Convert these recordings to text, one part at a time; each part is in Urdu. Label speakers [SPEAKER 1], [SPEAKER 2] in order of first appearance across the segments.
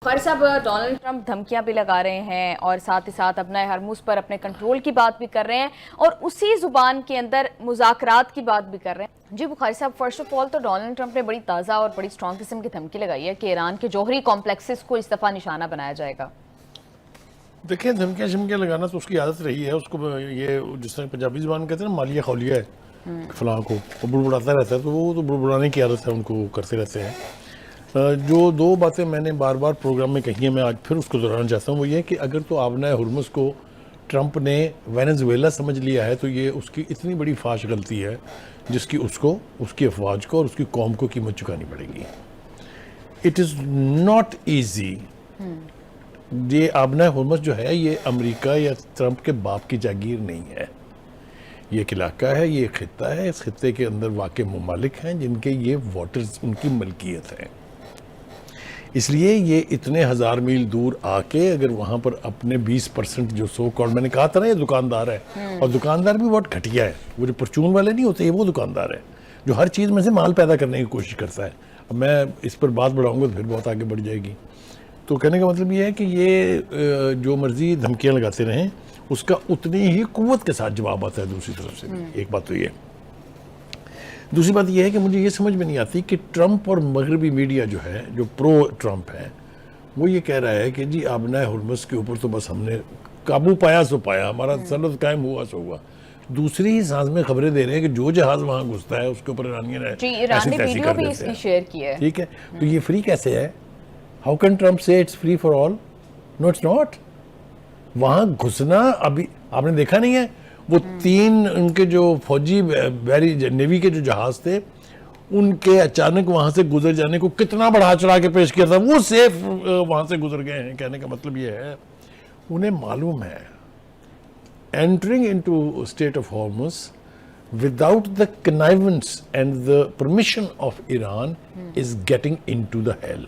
[SPEAKER 1] خیر صاحب، ڈونلڈ ٹرمپ دھمکیاں بھی لگا رہے ہیں اور ساتھ ہی ساتھ اپنا ہرمز پر اپنے کنٹرول کی بات بھی کر رہے ہیں اور اسی زبان کے اندر مذاکرات کی بات بھی کر رہے ہیں. جی بخاری صاحب، فرسٹ آف آل تو ڈونلڈ ٹرمپ نے بڑی تازہ اور بڑی اسٹرانگ قسم کی دھمکی لگائی ہے کہ ایران کے جوہری کمپلیکسز کو اس دفعہ نشانہ بنایا جائے گا.
[SPEAKER 2] دیکھیں، دھمکیاں شمکیاں لگانا تو اس کی عادت رہی ہے. اس کو یہ جس طرح پنجابی زبان کہتے ہیں نا، مالیہ خولیہ ہے فلاں کو، وہ بڑبڑاتا رہتا ہے، تو وہ تو بڑبڑانے کی عادت ہے، ان کو کرتے رہتے ہیں. جو دو باتیں میں نے بار بار پروگرام میں کہی ہیں، میں آج پھر اس کو دہرانا چاہتا ہوں. وہ یہ کہ اگر تو آبنۂ ہرمز کو ٹرمپ نے وینزویلا سمجھ لیا ہے تو یہ اس کی اتنی بڑی فاش غلطی ہے جس کی اس کو، اس کی افواج کو اور اس کی قوم کو قیمت چکانی پڑے گی. It is not easy. یہ آبنۂ ہرمز جو ہے یہ امریکہ یا ٹرمپ کے باپ کی جاگیر نہیں ہے. یہ ایک علاقہ ہے، یہ ایک خطہ ہے. اس خطے کے اندر واقع ممالک ہیں جن کے یہ واٹرز ان کی ملکیت ہے. اس لیے یہ اتنے ہزار میل دور آ کے اگر وہاں پر اپنے 20% جو سو کالڈ، میں نے کہا تھا نا یہ دکاندار ہے، اور دکاندار بھی بہت گھٹیا ہے. وہ جو پرچون والے نہیں ہوتے، یہ وہ دکاندار ہے جو ہر چیز میں سے مال پیدا کرنے کی کوشش کرتا ہے. اب میں اس پر بات بڑھاؤں گا تو پھر بہت آگے بڑھ جائے گی. تو کہنے کا مطلب یہ ہے کہ یہ جو مرضی دھمکیاں لگاتے رہیں، اس کا اتنی ہی قوت کے ساتھ جواب آتا ہے دوسری طرف سے. ایک بات تو یہ. دوسری بات یہ ہے کہ مجھے یہ سمجھ میں نہیں آتی کہ ٹرمپ اور مغربی میڈیا جو ہے، جو پرو ٹرمپ ہے، وہ یہ کہہ رہا ہے کہ جی آبنۂ ہرمز کے اوپر تو بس ہم نے قابو پایا سو پایا، ہمارا تسلط قائم ہوا سو ہوا. دوسری ہی سانس میں خبریں دے رہے ہیں کہ جو جہاز وہاں گھستا ہے اس کے اوپر ایرانیاں
[SPEAKER 1] ایران نے ویڈیو بھی اس کی شیئر کی ہے.
[SPEAKER 2] ٹھیک ہے، تو یہ فری کیسے ہے؟ ہاؤ کین ٹرمپ سے it's free for all? No it's not. وہاں گھسنا ابھی آپ نے دیکھا نہیں ہے؟ وہ 3 ان کے جو فوجی نیوی کے جو جہاز تھے، ان کے اچانک وہاں سے گزر جانے کو کتنا بڑھا چڑھا کے پیش کیا تھا. وہ سیف وہاں سے گزر گئے ہیں. کہنے کا مطلب یہ ہے انہیں معلوم ہے entering into state of Hormuz without the connivance and the permission of Iran is getting into the hell.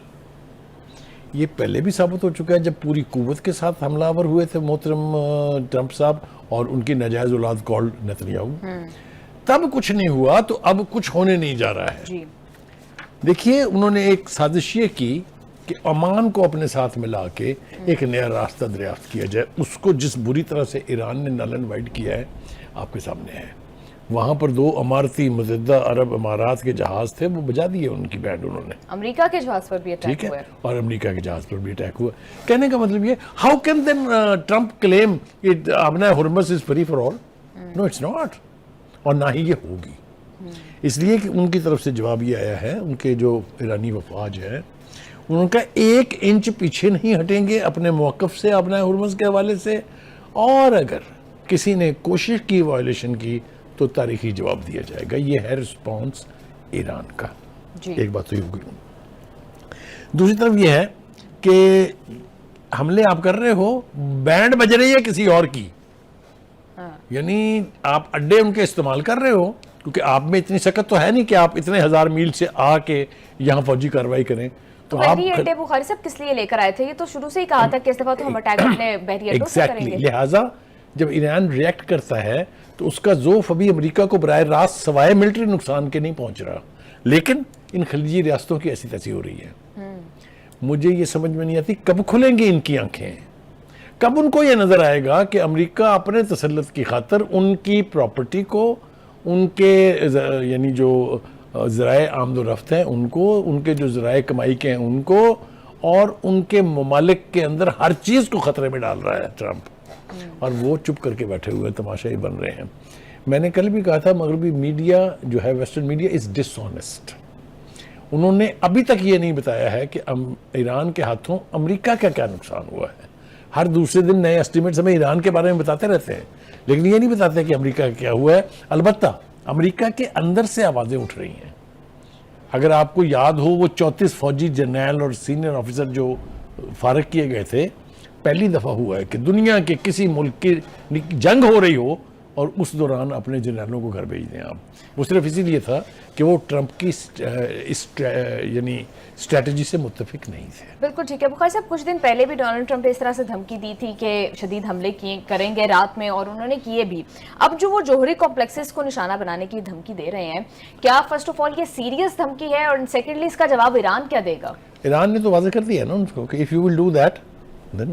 [SPEAKER 2] یہ پہلے بھی ثابت ہو چکا ہے جب پوری قوت کے ساتھ حملہ آور ہوئے تھے محترم ٹرمپ صاحب اور ان کی ناجائز اولاد کالڈ نیتنیاہو. تب کچھ نہیں ہوا تو اب کچھ ہونے نہیں جا رہا ہے. دیکھیے، انہوں نے ایک سازش یہ کی کہ عمان کو اپنے ساتھ ملا کے ایک نیا راستہ دریافت کیا جائے. اس کو جس بری طرح سے ایران نے نل اینڈ وائڈ کیا ہے آپ کے سامنے ہے. وہاں پر 2 امارتی متحدہ عرب امارات کے جہاز تھے، وہ بجا دیے ان کی بینڈ انہوں نے.
[SPEAKER 1] امریکہ کے جہاز پر بھی اٹیک ہوا ہے،
[SPEAKER 2] اور امریکہ کے جہاز پر بھی اٹیک ہوا. کہنے کا مطلب یہ، how can then Trump claim it آبنۂ Hormuz is free for all? No it's not. اور نہ ہی یہ ہوگی. اس لیے کہ ان کی طرف سے جواب یہ آیا ہے، ان کے جو ایرانی وفاج ہے ان کا 1 انچ پیچھے نہیں ہٹیں گے اپنے موقف سے آبنۂ ہرمز کے حوالے سے، اور اگر کسی نے کوشش کی وائلیشن کی تو تاریخی جواب دیا جائے گا. یہ ہے رسپانس ایران کا. ایک بات تو یہ ہوگی. دوسری طرف یہ ہے کہ حملے آپ کر رہے ہو، بینڈ بج رہی ہے کسی اور کی. یعنی آپ اڈے ان کے استعمال کر رہے ہو، کیونکہ آپ میں اتنی سکت تو ہے نہیں کہ آپ اتنے ہزار میل سے آ کے یہاں فوجی کارروائی کریں. تو
[SPEAKER 1] بحری اڈے بخاری صاحب کس لیے لے کر آئے تھے؟ یہ تو شروع سے ہی کہا تھا کہ اس دفعہ تو ہم اٹیک اپنے بحری اڈوں سے کریں گے.
[SPEAKER 2] لہٰذا جب ایران ریئیکٹ کرتا ہے تو اس کا ذوف ابھی امریکہ کو براہ راست سوائے ملٹری نقصان کے نہیں پہنچ رہا، لیکن ان خلیجی ریاستوں کی ایسی تیسی ہو رہی ہے. مجھے یہ سمجھ میں نہیں آتی کب کھلیں گی ان کی آنکھیں، کب ان کو یہ نظر آئے گا کہ امریکہ اپنے تسلط کی خاطر ان کی پراپرٹی کو، ان کے یعنی جو ذرائع آمد و رفت ہیں ان کو، ان کے جو ذرائع کمائی کے ہیں ان کو، اور ان کے ممالک کے اندر ہر چیز کو خطرے میں ڈال رہا ہے ٹرمپ. اور وہ چپ کر کے بیٹھے ہوئے تماشائی بن رہے ہیں. میں نے کل بھی کہا تھا مغربی میڈیا جو ہے، western media is dishonest. انہوں نے ابھی تک یہ نہیں بتایا ہے کہ ایران کے ہاتھوں امریکہ کا کیا نقصان ہوا ہے. ہر دوسرے دن نئے اسٹیمیٹس ہمیں ایران کے بارے میں بتاتے رہتے ہیں، لیکن یہ نہیں بتاتے کہ امریکہ کا کیا ہوا ہے. البتہ امریکہ کے اندر سے آوازیں اٹھ رہی ہیں. اگر آپ کو یاد ہو، وہ 34 فوجی جرنیل اور سینئر آفیسر جو فارغ کیے گئے تھے، پہلی دفعہ ہوا ہے کہ دنیا کے کسی ملک کی جنگ ہو رہی ہو اور اس دوران اپنے جنرلوں کو گھر بھیج دیں آپ. وہ صرف اسی لیے تھا کہ وہ ٹرمپ کی یعنی اسٹریٹجی سے متفق نہیں تھے.
[SPEAKER 1] بالکل ٹھیک ہے بخاری صاحب. کچھ دن پہلے بھی ڈونلڈ ٹرمپ نے اس طرح سے دھمکی دی تھی کہ شدید حملے کریں گے رات میں، اور انہوں نے کیے بھی. اب جو وہ جوہری کمپلیکسز کو نشانہ بنانے کی دھمکی دے رہے ہیں، کیا فرسٹ آف آل یہ سیریس دھمکی ہے، اور سیکنڈلی اس کا جواب ایران کیا دے گا؟
[SPEAKER 2] ایران نے تو واضح کر دیا نا ان کو کہ if you will do that then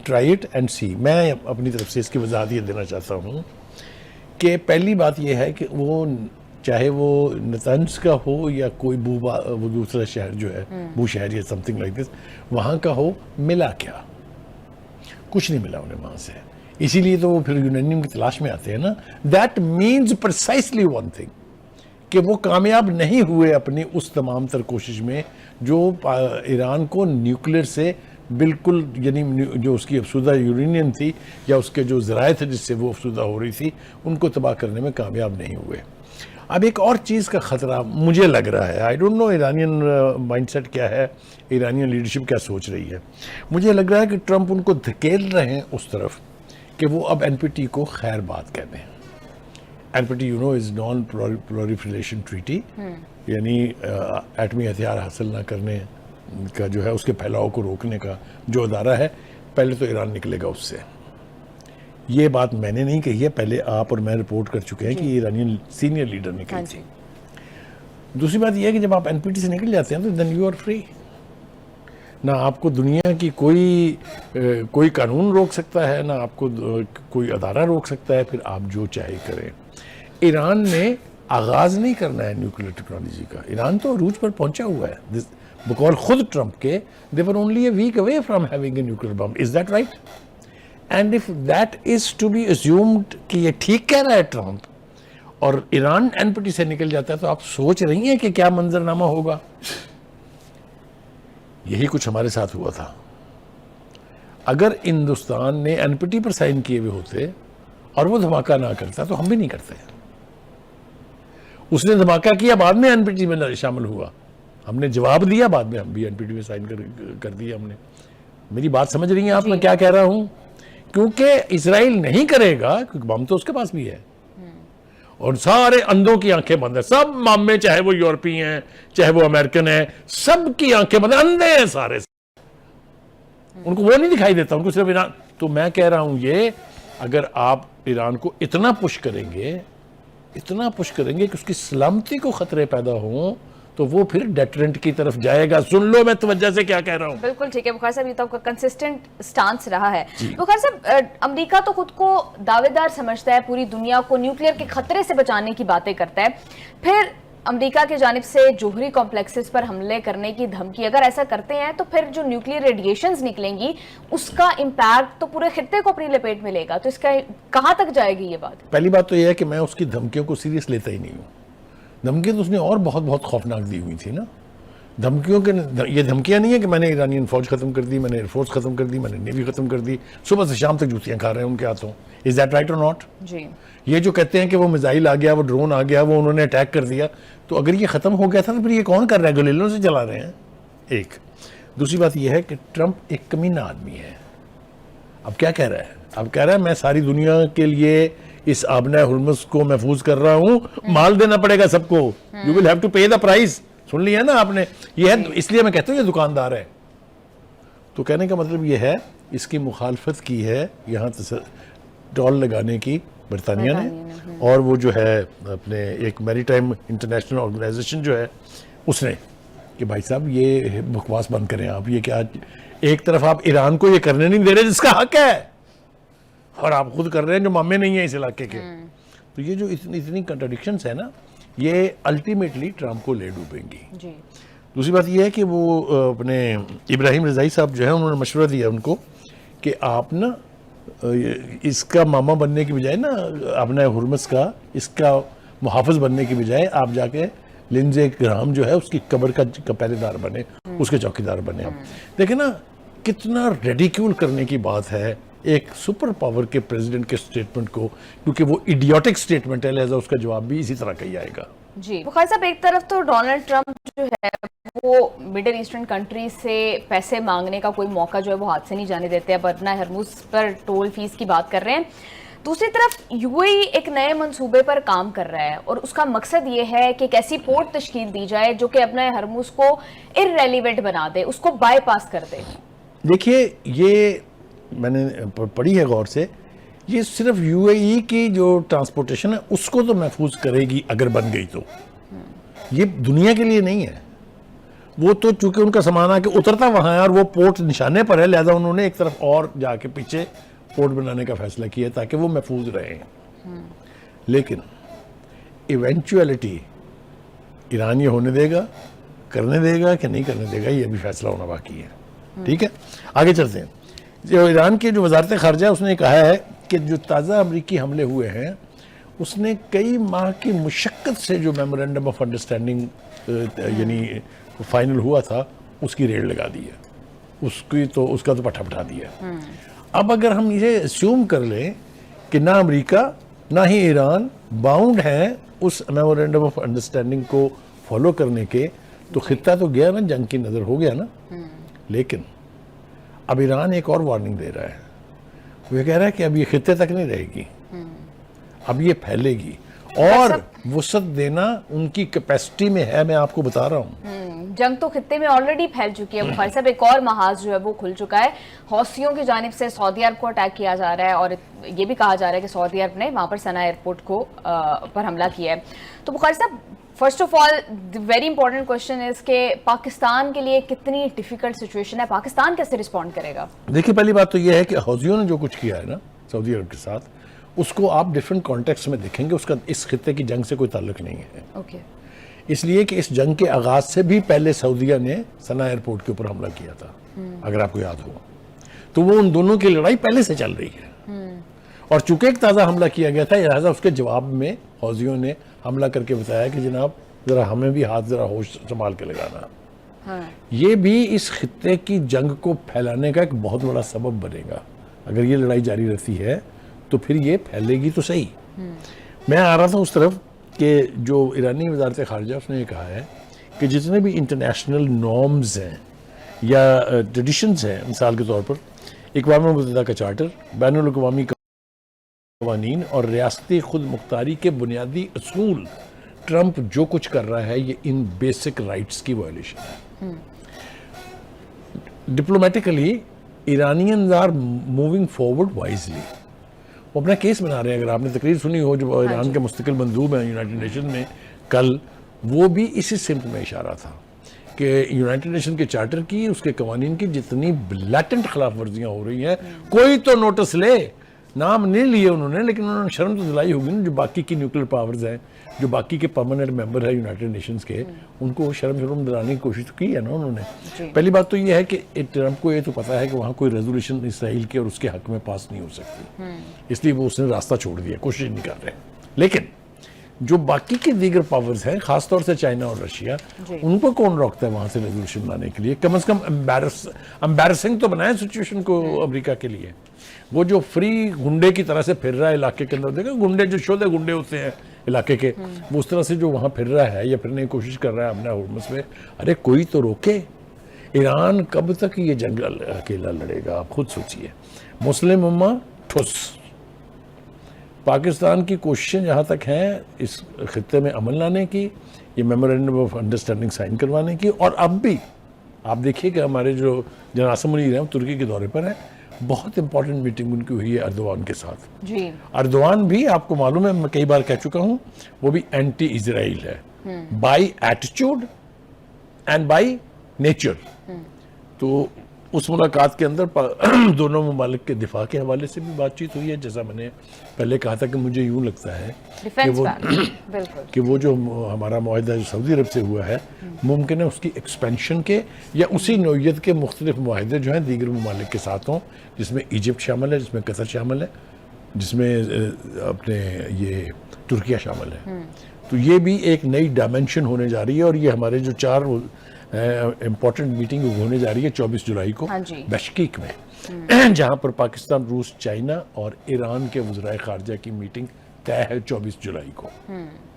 [SPEAKER 2] try it and see. میں اپنی طرف سے اس کی وضاحت یہ دینا چاہتا ہوں کہ پہلی بات یہ ہے کہ وہ چاہے وہ نتنز کا ہو یا کوئی وہ دوسرا شہر جو ہے بو شہر یا سم تھنگ لائک دس وہاں کا ہو، ملا کیا؟ کچھ نہیں ملا انہیں وہاں سے. اسی لیے تو وہ پھر یونینیم کی تلاش میں آتے ہیں نا. That means precisely one thing کہ وہ کامیاب نہیں ہوئے اپنی اس تمام تر کوشش میں جو ایران کو نیوکلیر سے بالکل، یعنی جو اس کی افسودہ یورینیم تھی یا اس کے جو ذرائع تھے جس سے وہ افسودہ ہو رہی تھی ان کو تباہ کرنے میں کامیاب نہیں ہوئے. اب ایک اور چیز کا خطرہ مجھے لگ رہا ہے، I don't know Iranian mindset کیا ہے، ایرانین لیڈرشپ کیا سوچ رہی ہے. مجھے لگ رہا ہے کہ ٹرمپ ان کو دھکیل رہے ہیں اس طرف کہ وہ اب این پی ٹی کو خیر بات کہہ دیں. N P T you know is non proliferation treaty, یعنی ایٹمی ہتھیار حاصل نہ کرنے کا جو ہے اس کے پھیلاؤ کو روکنے کا جو ادارہ ہے. پہلے تو ایران نکلے گا اس سے. یہ بات میں نے نہیں کہی ہے، پہلے آپ اور میں رپورٹ کر چکے ہیں کہ ایرانی سینئر لیڈر نے کہی تھی. دوسری بات یہ ہے کہ جب آپ این پی ٹی سے نکل جاتے ہیں تو دین یو آر فری. نہ آپ کو دنیا کی کوئی قانون روک سکتا ہے، نہ آپ کو کوئی ادارہ روک سکتا ہے، پھر آپ جو چاہے کریں. ایران نے آغاز نہیں کرنا ہے نیوکلیر ٹیکنالوجی کا. ایران تو عروج پر پہنچا ہوا ہے. بقول خود ٹرمپ کے they were only a week away from having a nuclear bomb. Is that right? And if that is to be assumed کہ یہ ٹھیک کہہ رہا ہے ٹرمپ اور ایران این پی ٹی سے نکل جاتا ہے تو آپ سوچ رہی ہیں کہ کیا منظرنامہ ہوگا. یہی کچھ ہمارے ساتھ ہوا تھا. اگر ہندوستان نے این پی ٹی پر سائن کیے ہوئے ہوتے اور وہ دھماکہ نہ کرتا تو ہم بھی نہیں کرتے. اس نے دھماکہ کیا، بعد میں این پی ٹی میں شامل ہوا، ہم نے جواب دیا، بعد میں ہم بھی این پی ٹی میں سائن کر دیا ہم نے. میری بات سمجھ رہی ہیں آپ میں کیا کہہ رہا ہوں؟ کیونکہ اسرائیل نہیں کرے گا، کیونکہ بم تو اس کے پاس بھی ہے اور سارے اندھوں کی آنکھیں بند ہیں. سب مامے، چاہے وہ یورپی ہیں چاہے وہ امریکن ہیں، سب کی آنکھیں بند ہیں، اندھے ہیں سارے. ان کو وہ نہیں دکھائی دیتا، ان کو صرف ایران. تو میں کہہ رہا ہوں یہ اگر آپ ایران کو اتنا پش کریں گے کہ اس کی سلامتی کو خطرے پیدا ہوں تو وہ پھر ڈیٹرنٹ کی طرف جائے گا. سن لو میں توجہ سے کیا کہہ رہا ہوں.
[SPEAKER 1] بالکل ٹھیک ہے بخاری صاحب، یہ تو آپ کا کنسسٹنٹ سٹانس رہا ہے. بخاری صاحب، امریکہ تو خود کو دعوے دار سمجھتا ہے، پوری دنیا کو نیوکلیر کے خطرے سے بچانے کی باتیں کرتا ہے، پھر امریکہ کی جانب سے جوہری کمپلیکسز پر حملے کرنے کی دھمکی اگر ایسا کرتے ہیں تو پھر جو نیوکلیر ریڈیشنز نکلیں گی اس کا امپیکٹ تو پورے خطے کو اپنی لپیٹ میں لے گا. تو اس کا کہاں تک جائے گی یہ بات؟
[SPEAKER 2] پہلی بات تو یہ ہے کہ میں اس کی دھمکیوں کو سیریس لیتا ہی نہیں ہوں. دھمکیاں تو اس نے اور بہت بہت خوفناک دی ہوئی تھی نا. دھمکیوں کے یہ دھمکیاں نہیں ہیں کہ میں نے ایرانین فوج ختم کر دی، میں نے ایئر فورس ختم کر دی، میں نے نیوی ختم کر دی، صبح سے شام تک جوتیاں کھا رہے ہیں ان کے ہاتھوں. از دیٹ رائٹ اور ناٹ؟
[SPEAKER 1] جی.
[SPEAKER 2] یہ جو کہتے ہیں کہ وہ میزائل آ گیا، وہ ڈرون آ گیا، وہ انہوں نے اٹیک کر دیا، تو اگر یہ ختم ہو گیا تھا تو پھر یہ کون کر رہا ہے؟ گلیلوں سے چلا رہے ہیں. ایک دوسری بات یہ ہے کہ ٹرمپ ایک کمینہ آدمی ہے. اب کیا کہہ رہا ہے؟ اب کہہ رہا ہے میں ساری دنیا کے لیے اس آبنہ ہرمز کو محفوظ کر رہا ہوں، مال دینا پڑے گا سب کو. You will have to pay the price. سن لیا نا آپ نے؟ یہ ہے، اس لیے میں کہتا ہوں یہ دکاندار ہے. تو کہنے کا مطلب یہ ہے اس کی مخالفت کی ہے یہاں ٹول لگانے کی برطانیہ نے، اور وہ جو ہے اپنے ایک میری ٹائم انٹرنیشنل آرگنائزیشن جو ہے اس نے، کہ بھائی صاحب یہ بکواس بند کریں آپ. یہ کیا ایک طرف آپ ایران کو یہ کرنے نہیں دے رہے جس کا حق ہے، اور آپ خود کر رہے ہیں جو مامے نہیں ہیں اس علاقے کے. تو یہ جو اتنی کنٹراڈکشنز ہیں نا، یہ الٹیمیٹلی ٹرمپ کو لے ڈوبیں گی.
[SPEAKER 1] جی.
[SPEAKER 2] دوسری بات یہ ہے کہ وہ اپنے ابراہیم رضائی صاحب جو ہے انہوں نے مشورہ دیا ان کو کہ آپ نا اس کا ماما بننے کی بجائے نا، اپنا ہرمز کا اس کا محافظ بننے کی بجائے آپ جا کے لنزے گرام جو ہے اس کی قبر کا پہرے دار بنے، اس کے چوکیدار بنے. دیکھیں نا کتنا ریڈیکیول کرنے کی بات ہے ایک سپر پاور کے پریزیڈنٹ کے سٹیٹمنٹ کو، کیونکہ وہ ایڈیوٹک سٹیٹمنٹ ہے، لہذا اس کا جواب بھی اسی طرح کا ہی آئے گا.
[SPEAKER 1] جی. بخاری صاحب، ایک طرف تو ڈونلڈ ٹرمپ جو ہے وہ مڈل ایسٹرن کنٹریز سے پیسے مانگنے کا کوئی موقع جو ہے وہ ہاتھ سے نہیں جانے دیتے. اب ابنا ہرمز پر ٹول فیس کی بات کر رہے ہیں. دوسری طرف یو اے ای ایک نئے منصوبے پر کام کر رہا ہے اور اس کا مقصد یہ ہے کہ ایک ایسی پورٹ تشکیل دی جائے جو کہ ابنا ہرمز کو ارریلیونٹ بنا دے، اس کو بائی پاس کر دے.
[SPEAKER 2] دیکھیے یہ میں نے پڑھی ہے غور سے، یہ صرف یو اے ای کی جو ٹرانسپورٹیشن ہے اس کو تو محفوظ کرے گی اگر بن گئی تو، یہ دنیا کے لیے نہیں ہے. وہ تو چونکہ ان کا سامان آ کے اترتا وہاں ہے اور وہ پورٹ نشانے پر ہے، لہذا انہوں نے ایک طرف اور جا کے پیچھے پورٹ بنانے کا فیصلہ کیا تاکہ وہ محفوظ رہیں. لیکن ایونچویلٹی ایران یہ ہونے دے گا، کرنے دے گا کہ نہیں کرنے دے گا، یہ بھی فیصلہ ہونا باقی ہے. ٹھیک ہے، آگے چلتے ہیں. جو ایران کی جو وزارت خارجہ اس نے کہا ہے کہ جو تازہ امریکی حملے ہوئے ہیں اس نے کئی ماہ کی مشقت سے جو میمورینڈم آف انڈرسٹینڈنگ یعنی فائنل ہوا تھا اس کی ریڑھ لگا دی ہے، اس کا تو پٹھا بٹھا دیا. اب اگر ہم یہ اسیوم کر لیں کہ نہ امریکہ نہ ہی ایران باؤنڈ ہیں اس میمورینڈم آف انڈرسٹینڈنگ کو فالو کرنے کے، تو خطہ تو گیا نا، جنگ کی نظر ہو گیا نا. لیکن اب ایران ایک اور وارننگ دے رہا ہے، وہ یہ کہہ رہا ہے کہ اب یہ خطے تک نہیں رہے گی، اب یہ پھیلے گی، اور وسعت دینا ان کی کیپیسٹی میں ہے. میں آپ کو بتا رہا ہوں
[SPEAKER 1] جنگ تو خطے میں آلریڈی پھیل چکی ہے بخاری صاحب. ایک اور محاذ جو ہے وہ کھل چکا ہے، حوثیوں کی جانب سے سعودی عرب کو اٹیک کیا جا رہا ہے، اور یہ بھی کہا جا رہا ہے کہ سعودی عرب نے وہاں پر صنعاء ایئرپورٹ کو پر حملہ کیا ہے. تو بخاری صاحب first of all very important question ہے کہ پاکستان کے لیے کتنی ڈیفیکلٹ سچویشن ہے، پاکستان کیسے رسپونڈ کرے گا؟
[SPEAKER 2] دیکھیے پہلی بات تو یہ ہے کہ حوثیوں نے جو کچھ کیا ہے نا سعودی عرب کے ساتھ، اس کو آپ ڈیفرنٹ کانٹیکس میں دیکھیں گے، اس کا اس خطے کی جنگ سے کوئی تعلق نہیں ہے.
[SPEAKER 1] اوکے.
[SPEAKER 2] اس لیے کہ اس جنگ کے آغاز سے بھی پہلے سعودیہ نے صنعاء ایئرپورٹ کے اوپر حملہ کیا تھا، اگر آپ کو یاد ہو. تو وہ ان دونوں کی لڑائی پہلے سے چل رہی ہے، اور چونکہ ایک تازہ حملہ کیا گیا تھا، لہٰذا اس کے جواب میں حوثیوں نے حملہ کر کے بتایا کہ جناب ذرا ہمیں بھی ہاتھ ذرا ہوش سنبھال کے لگانا. یہ بھی اس خطے کی جنگ کو پھیلانے کا ایک بہت بڑا سبب بنے گا. اگر یہ لڑائی جاری رہتی ہے تو پھر یہ پھیلے گی تو صحیح. میں آ رہا تھا اس طرف کہ جو ایرانی وزارت خارجہ اس نے یہ کہا ہے کہ جتنے بھی انٹرنیشنل نارمز ہیں یا ٹریڈیشنز ہیں، مثال کے طور پر اقوام متحدہ کا چارٹر، بین الاقوامی قوانین اور ریاستی خود مختاری کے بنیادی اصول، ٹرمپ جو کچھ کر رہا ہے یہ ان بیسک رائٹس کی وائلیشن ہے. ڈپلومیٹیکلی ایرانینز آر موونگ فارورڈ وائزلی. وہ اپنا کیس بنا رہے ہیں. اگر آپ نے تقریر سنی ہو جو ایران کے مستقل مندوب ہیں یونائٹڈ نیشن میں کل، وہ بھی اسی سمت میں اشارہ تھا کہ یونائٹڈ نیشن کے چارٹر کی، اس کے قوانین کی جتنی بلیٹنٹ خلاف ورزیاں ہو رہی ہیں کوئی تو نوٹس لے. نام نہیں لیے انہوں نے، لیکن انہوں نے شرم تو دلائی ہوگی نا. جو باقی کی نیوکلیر پاورز ہیں، جو باقی کے پرماننٹ ممبر ہیں یونائٹڈ نیشنز کے، ان کو شرم دلانے کی کوشش کی ہے نا انہوں نے. پہلی بات تو یہ ہے کہ ٹرمپ کو یہ تو پتا ہے کہ وہاں کوئی ریزولوشن اسرائیل کے اور اس کے حق میں پاس نہیں ہو سکتی، اس لیے وہ اس نے راستہ چھوڑ دیا، کوشش نہیں کر رہے. لیکن جو باقی کی دیگر پاورز ہیں، خاص طور سے چائنا اور رشیا، ان کو کون روکتا ہے وہاں سے ریزولوشن لانے کے لیے؟ کم از کم امبیرسنگ تو بنائیں سچویشن کو امریکہ کے لیے. وہ جو فری گنڈے کی طرح سے پھر رہا ہے علاقے کے اندر، دیکھیں گنڈے جو شودہ گنڈے ہوتے ہیں علاقے کے، وہ اس طرح سے جو وہاں پھر رہا ہے یا پھرنے کی کوشش کر رہا ہے اپنے ہورمز میں. ارے کوئی تو روکے. ایران کب تک یہ جنگ اکیلا لڑے گا؟ آپ خود سوچئے. مسلم امہ ٹھس. پاکستان کی کوششیں جہاں تک ہیں اس خطے میں عمل لانے کی، یہ میمورینڈم آف انڈرسٹینڈنگ سائن کروانے کی، اور اب بھی آپ دیکھیے کہ ہمارے جو جناب عاصم منیر ہیں ترکی کے دورے پر ہیں، بہت امپورٹنٹ میٹنگ ان کی ہوئی ہے اردوان کے ساتھ.
[SPEAKER 1] جی
[SPEAKER 2] اردوان بھی آپ کو معلوم ہے، میں کئی بار کہہ چکا ہوں، وہ بھی اینٹی اسرائیل ہے، بائی ایٹیچیوڈ اینڈ بائی نیچر. تو اس ملاقات کے اندر دونوں ممالک کے دفاع کے حوالے سے بھی بات چیت ہوئی ہے. جیسا میں نے پہلے کہا تھا کہ مجھے یوں لگتا ہے کہ وہ جو ہمارا معاہدہ جو سعودی عرب سے ہوا ہے، ممکن ہے اس کی ایکسپینشن کے یا اسی نوعیت کے مختلف معاہدے جو ہیں دیگر ممالک کے ساتھ ہوں، جس میں ایجپٹ شامل ہے، جس میں قطر شامل ہے، جس میں اپنے یہ ترکیہ شامل ہے. تو یہ بھی ایک نئی ڈائمنشن ہونے جا رہی ہے. اور یہ ہمارے جو 4 امپورٹنٹ میٹنگ ہونے جا رہی ہے 24 جولائی کو بشکیک میں، جہاں پر پاکستان، روس، چائنا اور ایران کے وزرائے خارجہ کی میٹنگ طے ہے 24 جولائی کو.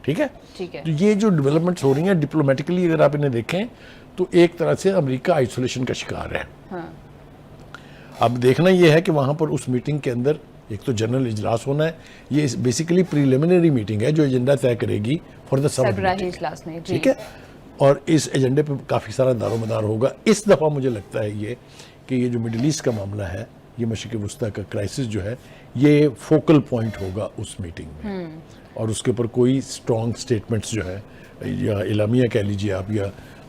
[SPEAKER 2] ٹھیک ہے. تو یہ جو ڈیولپمنٹس ہو رہی ہیں ڈپلومیٹکلی اگر آپ انہیں دیکھیں تو ایک طرح سے امریکہ آئسولیشن کا شکار ہے. اب دیکھنا یہ ہے کہ وہاں پر اس میٹنگ کے اندر ایک تو جنرل اجلاس ہونا ہے. یہ بیسیکلی پریلیمنری میٹنگ ہے جو ایجنڈا طے کرے گی فار دا سبراہی اجلاس میں. ٹھیک ہے. اور اس ایجنڈے پہ کافی سارا دار و مدار ہوگا. اس دفعہ مجھے لگتا ہے یہ کہ یہ جو مڈل ایسٹ کا معاملہ ہے، یہ مشرق وسطیٰ کا کرائسس جو ہے، یہ فوکل پوائنٹ ہوگا اس میٹنگ میں. اور اس کے اوپر کوئی اسٹرانگ سٹیٹمنٹس جو ہے یا اعلامیہ کہہ لیجیے آپ، یا